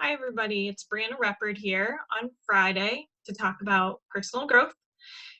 Hi, everybody. It's Breanna Repard here on Friday to talk about personal growth.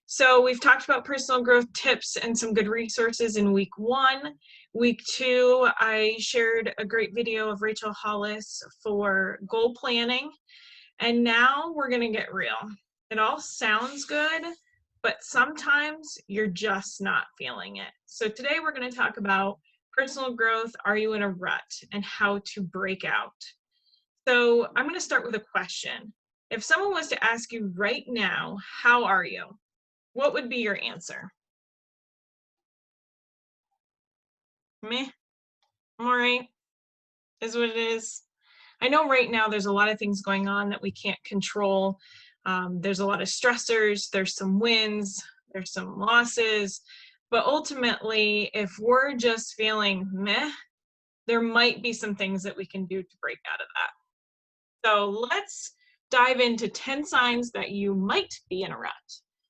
So we've talked about personal growth tips and some good resources in week 1. Week 2, I shared a great video of Rachel Hollis for goal planning. And now we're going to get real. It all sounds good, but sometimes you're just not feeling it. So today we're going to talk about personal growth. Are you in a rut and how to break out? So I'm going to start with a question. If someone was to ask you right now, how are you? What would be your answer? Meh, I'm all right, is what it is. I know right now there's a lot of things going on that we can't control. There's a lot of stressors, there's some wins, there's some losses, but ultimately, if we're just feeling meh, there might be some things that we can do to break out of that. So let's dive into 10 signs that you might be in a rut.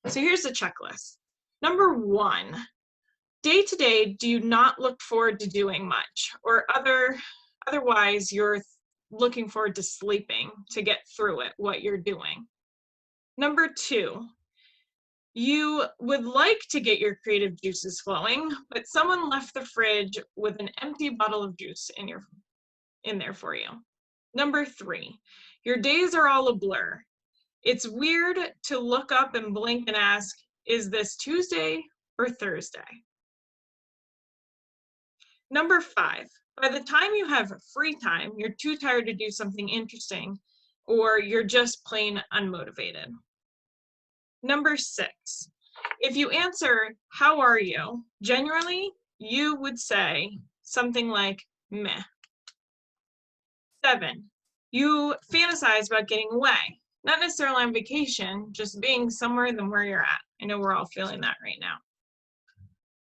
So here's the checklist. Number 1, day to day, do you not look forward to doing much, or otherwise you're looking forward to sleeping to get through it, what you're doing. Number 2, you would like to get your creative juices flowing, but someone left the fridge with an empty bottle of juice in there for you. Number 3, your days are all a blur. It's weird to look up and blink and ask, is this Tuesday or Thursday? Number 5, by the time you have free time, you're too tired to do something interesting, or you're just plain unmotivated. Number 6, if you answer, how are you? Generally, you would say something like, meh. 7, you fantasize about getting away. Not necessarily on vacation, just being somewhere than where you're at. I know we're all feeling that right now.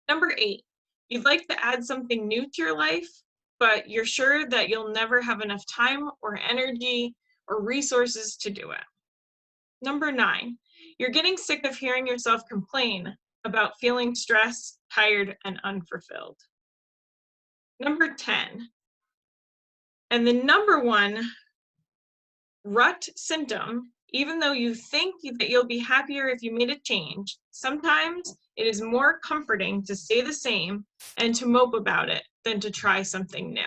Number 8, you'd like to add something new to your life, but you're sure that you'll never have enough time or energy or resources to do it. Number 9, you're getting sick of hearing yourself complain about feeling stressed, tired, and unfulfilled. Number 10, and the number 1 rut symptom, even though you think that you'll be happier if you made a change, sometimes it is more comforting to stay the same and to mope about it than to try something new.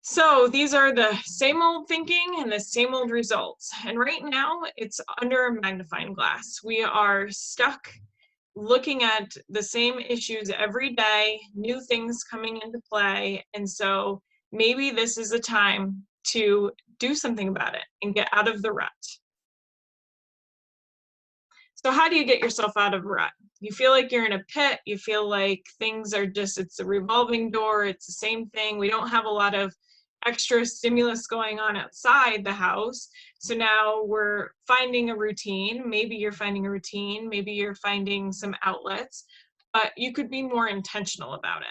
So these are the same old thinking and the same old results. And right now it's under a magnifying glass. We are stuck looking at the same issues every day, new things coming into play. And so maybe this is a time to do something about it and get out of the rut. So how do you get yourself out of a rut? You feel like you're in a pit, you feel like things are just, it's a revolving door, it's the same thing. We don't have a lot of extra stimulus going on outside the house. So now we're finding a routine. Maybe you're finding a routine, maybe you're finding some outlets, but you could be more intentional about it.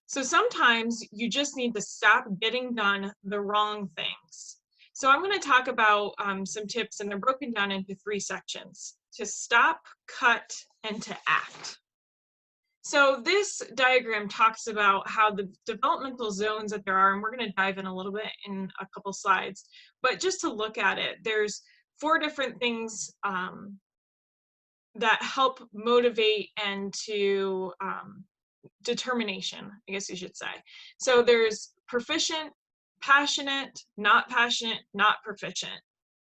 So sometimes you just need to stop getting done the wrong things. So I'm going to talk about some tips, and they're broken down into 3 sections: to stop, cut, and to act. So this diagram talks about how the developmental zones that there are, and we're going to dive in a little bit in a couple slides, but just to look at it, there's 4 different things that help motivate and to determination, I guess you should say. So there's proficient, passionate, not proficient.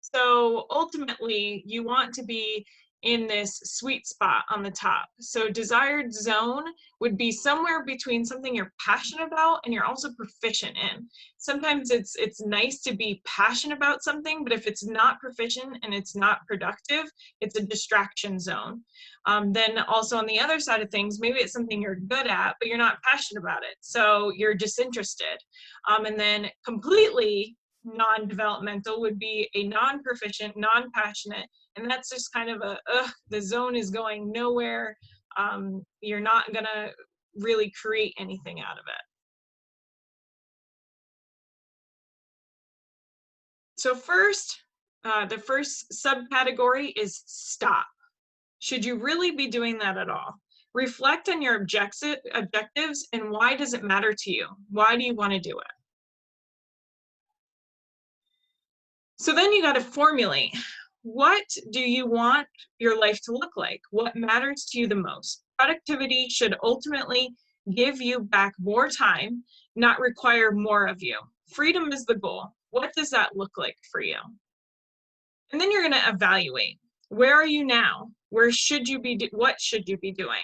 So ultimately, you want to be in this sweet spot on the top. So desired zone would be somewhere between something you're passionate about and you're also proficient in. Sometimes it's nice to be passionate about something, but if it's not proficient and it's not productive, it's a distraction zone. Then also on the other side of things, maybe it's something you're good at, but you're not passionate about it, so you're disinterested. And then completely non-developmental would be a non-proficient, non-passionate, and that's just kind of the zone is going nowhere. You're not gonna really create anything out of it. So first, the first subcategory is stop. Should you really be doing that at all? Reflect on your objectives and why does it matter to you? Why do you want to do it? So then you got to formulate. What do you want your life to look like? What matters to you the most? Productivity should ultimately give you back more time, not require more of you. Freedom is the goal. What does that look like for you? And then you're going to evaluate. Where are you now? Where should you be? What should you be doing?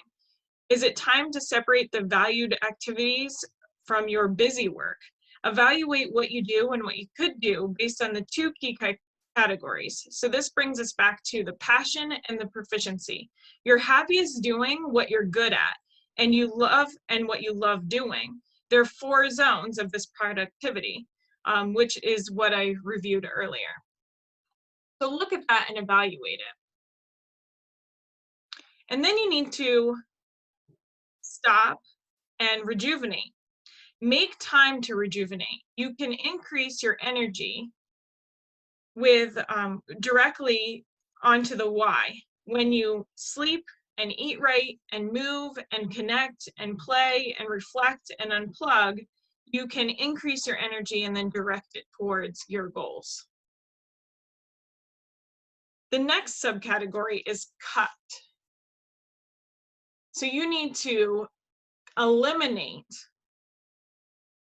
Is it time to separate the valued activities from your busy work? Evaluate what you do and what you could do based on the two key categories. So this brings us back to the passion and the proficiency. You're happiest doing what you're good at and you love and what you love doing. There are 4 zones of this productivity, which is what I reviewed earlier. So look at that and evaluate it. And then you need to stop and rejuvenate. Make time to rejuvenate. You can increase your energy with directly onto the why. When you sleep and eat right and move and connect and play and reflect and unplug, you can increase your energy and then direct it towards your goals. The next subcategory is cut. So you need to eliminate.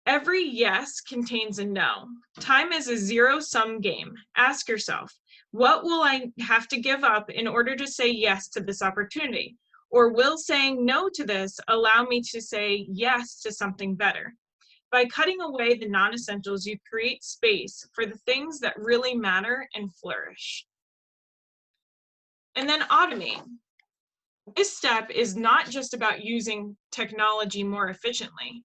Every yes contains a no. Time is a zero-sum game. Ask yourself, what will I have to give up in order to say yes to this opportunity? Or will saying no to this allow me to say yes to something better? By cutting away the non-essentials, you create space for the things that really matter and flourish. And then automate. This step is not just about using technology more efficiently.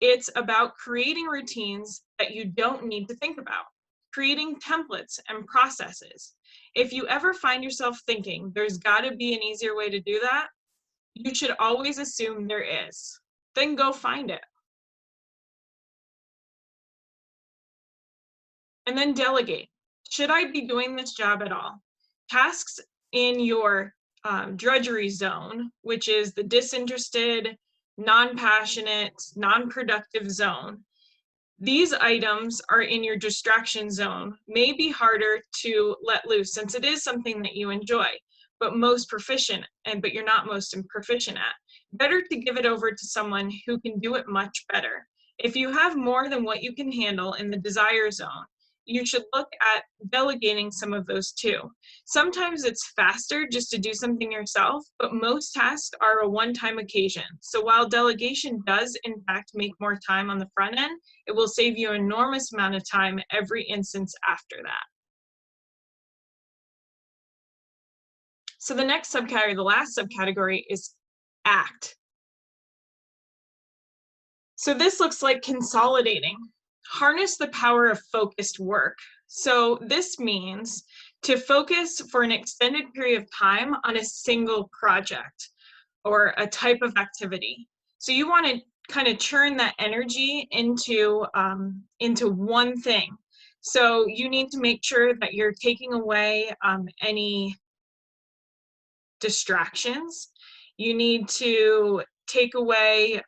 It's about creating routines that you don't need to think about, creating templates and processes. If you ever find yourself thinking there's got to be an easier way to do that, you should always assume there is. Then go find it. And then delegate. Should I be doing this job at all? Tasks in your drudgery zone, which is the disinterested, non-passionate, non-productive zone. These items are in your distraction zone, may be harder to let loose since it is something that you enjoy, but most proficient, but you're not most proficient at. Better to give it over to someone who can do it much better. If you have more than what you can handle in the desire zone, you should look at delegating some of those too. Sometimes it's faster just to do something yourself, but most tasks are a one-time occasion. So while delegation does in fact make more time on the front end, it will save you an enormous amount of time every instance after that. So the next subcategory, the last subcategory, is act. So this looks like consolidating. Harness the power of focused work. So this means to focus for an extended period of time on a single project or a type of activity. So you want to kind of churn that energy into one thing. So you need to make sure that you're taking away any distractions. You need to take away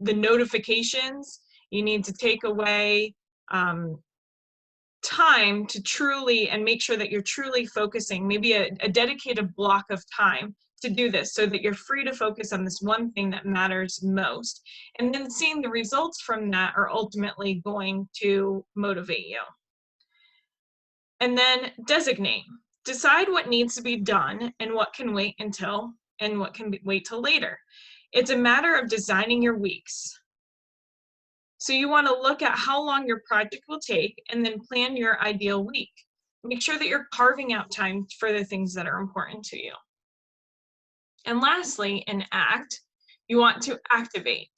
the notifications. You need to take away time to truly and make sure that you're truly focusing, maybe a dedicated block of time to do this so that you're free to focus on this one thing that matters most. And then seeing the results from that are ultimately going to motivate you. And then designate. Decide what needs to be done and what can wait until and what can wait till later. It's a matter of designing your weeks. So you want to look at how long your project will take and then plan your ideal week. Make sure that you're carving out time for the things that are important to you. And lastly, in act, you want to activate.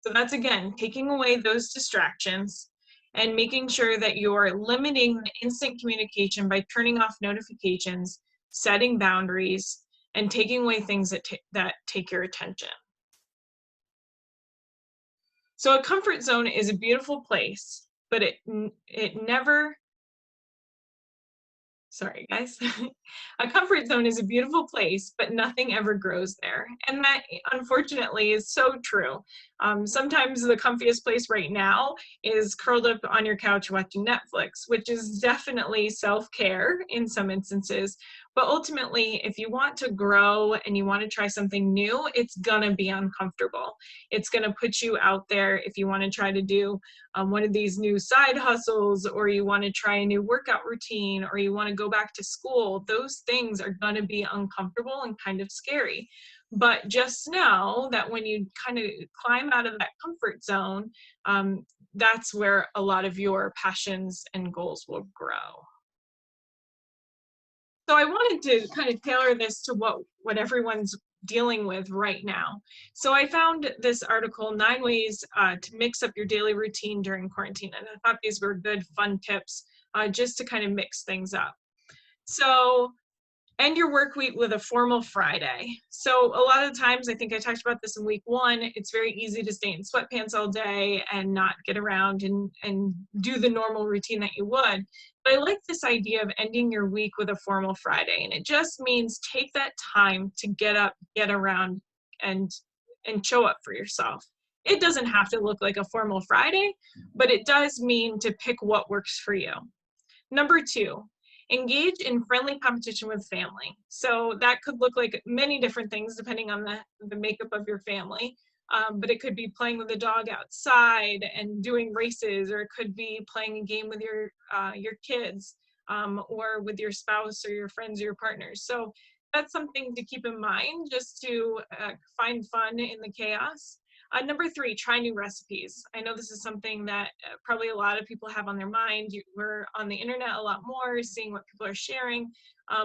So that's again, taking away those distractions and making sure that you're limiting the instant communication by turning off notifications, setting boundaries, and taking away things that take your attention. So a comfort zone is a beautiful place, but it never Sorry, guys. A comfort zone is a beautiful place, but nothing ever grows there. And that, unfortunately, is so true. Sometimes the comfiest place right now is curled up on your couch watching Netflix, which is definitely self-care in some instances. But ultimately, if you want to grow and you want to try something new, it's going to be uncomfortable. It's going to put you out there if you want to try to do one of these new side hustles, or you want to try a new workout routine, or you want to go back to school. Those things are going to be uncomfortable and kind of scary. But just know that when you kind of climb out of that comfort zone, that's where a lot of your passions and goals will grow. So I wanted to kind of tailor this to what everyone's dealing with right now. So I found this article, 9 ways to mix up your daily routine during quarantine. And I thought these were good, fun tips just to kind of mix things up. So end your work week with a formal Friday. So a lot of times, I think I talked about this in week 1, it's very easy to stay in sweatpants all day and not get around and do the normal routine that you would. But I like this idea of ending your week with a formal Friday. And it just means take that time to get up, get around, and show up for yourself. It doesn't have to look like a formal Friday, but it does mean to pick what works for you. Number 2, engage in friendly competition with family. So that could look like many different things depending on the makeup of your family. But it could be playing with the dog outside and doing races, or it could be playing a game with your kids, or with your spouse or your friends or your partners. So that's something to keep in mind, just to find fun in the chaos. Number 3, try new recipes. I know this is something that probably a lot of people have on their mind. We're on the internet a lot more, seeing what people are sharing,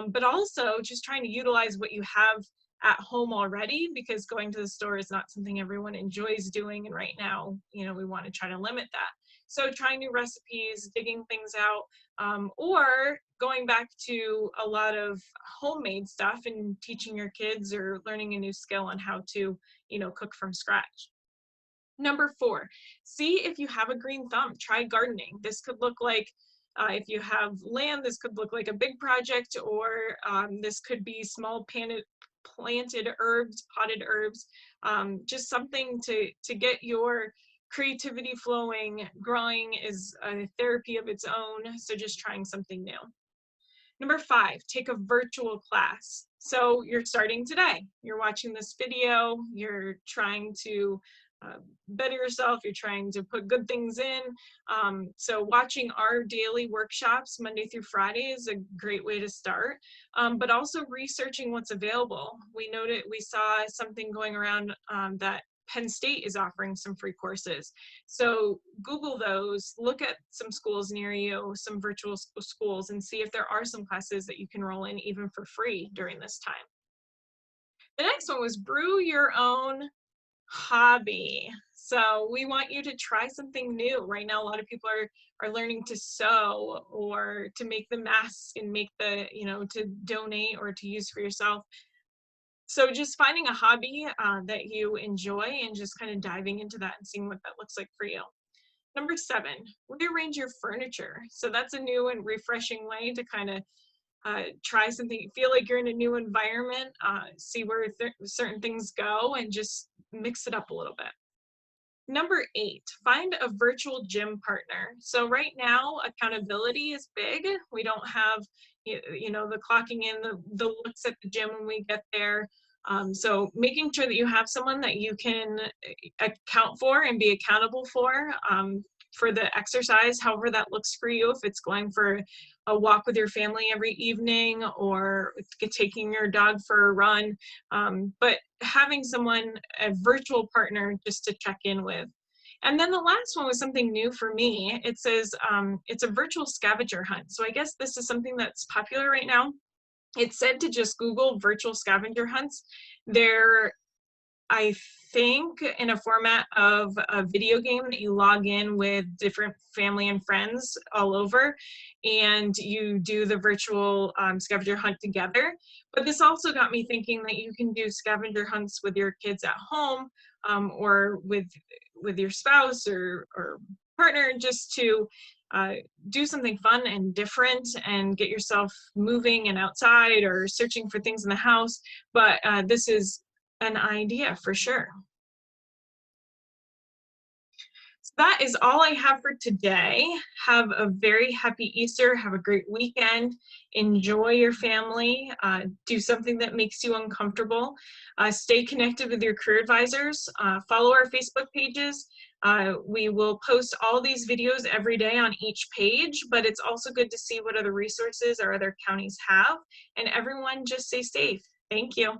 but also just trying to utilize what you have at home already, because going to the store is not something everyone enjoys doing. And right now, we want to try to limit that. So trying new recipes, digging things out, or going back to a lot of homemade stuff and teaching your kids or learning a new skill on how to, cook from scratch. Number 4, see if you have a green thumb. Try gardening. This could look like, if you have land, this could look like a big project, or this could be small planted herbs, potted herbs, just something to get your creativity flowing. Growing is a therapy of its own, so just trying something new. Number 5, take a virtual class. So you're starting today. You're watching this video, you're trying to better yourself, you're trying to put good things in. So watching our daily workshops Monday through Friday is a great way to start, but also researching what's available. We saw something going around that Penn State is offering some free courses. So Google those, look at some schools near you, some virtual schools, and see if there are some classes that you can roll in even for free during this time. The next one was brew your own hobby. So we want you to try something new. Right now, a lot of people are learning to sew, or to make the masks and make to donate or to use for yourself. So just finding a hobby that you enjoy and just kind of diving into that and seeing what that looks like for you. Number 7, rearrange your furniture. So that's a new and refreshing way to kind of try something, feel like you're in a new environment, see where certain things go, and just mix it up a little bit. Number 8, find a virtual gym partner. So right now, accountability is big. We don't have, the clocking in, the looks at the gym when we get there. So making sure that you have someone that you can account for and be accountable for the exercise, however that looks for you, if it's going for a walk with your family every evening, or taking your dog for a run, but having someone, a virtual partner, just to check in with. And then the last one was something new for me. It says it's a virtual scavenger hunt. So I guess this is something that's popular right now. It said to just Google virtual scavenger hunts. They're, I think, in a format of a video game that you log in with different family and friends all over, and you do the virtual scavenger hunt together. But this also got me thinking that you can do scavenger hunts with your kids at home, or with your spouse or partner, just to do something fun and different and get yourself moving and outside or searching for things in the house. But this is an idea for sure. So that is all I have for today. Have a very happy Easter. Have a great weekend. Enjoy your family. Do something that makes you uncomfortable. Stay connected with your career advisors. Follow our Facebook pages. We will post all these videos every day on each page, but it's also good to see what other resources our other counties have. And everyone just stay safe. Thank you.